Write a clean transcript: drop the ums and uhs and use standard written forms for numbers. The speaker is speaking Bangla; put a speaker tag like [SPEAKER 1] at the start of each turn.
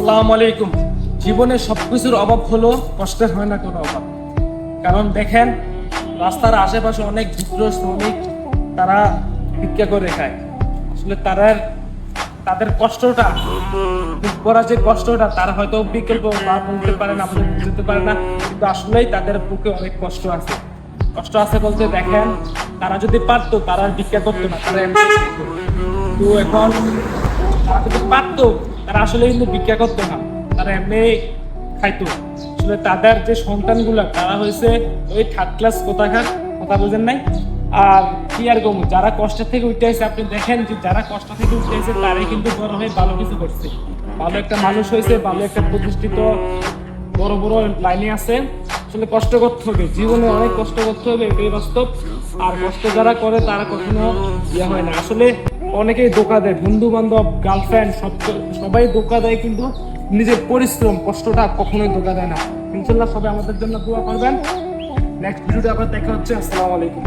[SPEAKER 1] আসসালামু আলাইকুম। জীবনে সবকিছুর অভাব হলো, কষ্টের হয় না কোনো অভাব। কারণ দেখেন, রাস্তার আশেপাশে অনেক ক্ষুদ্র শ্রমিক, তারা ভিক্ষা করে খায়। আসলে তাদের কষ্টটা, ভোগ করা যে কষ্টটা, তারা হয়তো বিকল্প বা বলতে পারে না, আমাদের বুঝতে পারে না, কিন্তু আসলেই তাদের বুকে অনেক কষ্ট আছে। কষ্ট আছে বলতে দেখেন, তারা যদি পারতো তারা আর ভিক্ষা করতো না, তারা এমনি খেতো। তো এখন তারা যদি পারতো, তারা আসলে কিন্তু ভিক্ষা করতো না, তারা এমনি খাইতো। আসলে তাদের যে সন্তানগুলা, তারা হয়েছে ওই থার্ড ক্লাস কোথাকার, কথা বুঝেন নাই। আর কি আর কম, যারা কষ্ট থেকে উঠে আসে, আপনি দেখেন যে যারা কষ্ট থেকে উঠে আসে, তারাই কিন্তু বড় হয়ে ভালো কিছু করছে, ভালো একটা মানুষ হয়েছে, ভালো একটা প্রতিষ্ঠিত বড় বড় লাইনে আছে। আসলে কষ্ট করতে হবে, জীবনে অনেক কষ্ট করতে হবে, এটাই বাস্তব। আর কষ্ট যারা করে তারা কখনো ইয়ে হয় না। আসলে অনেকেই ধোকা দেয়, বন্ধু বান্ধব, গার্লফ্রেন্ড, সবাই ধোকা দেয়, কিন্তু নিজের পরিশ্রম, কষ্টটা কখনোই ধোকা দেয় না। ইনশাল্লাহ সবাই আমাদের জন্য দোয়া করবেন। নেক্সট ভিডিওতে আবার দেখা হচ্ছে। আসসালামু আলাইকুম।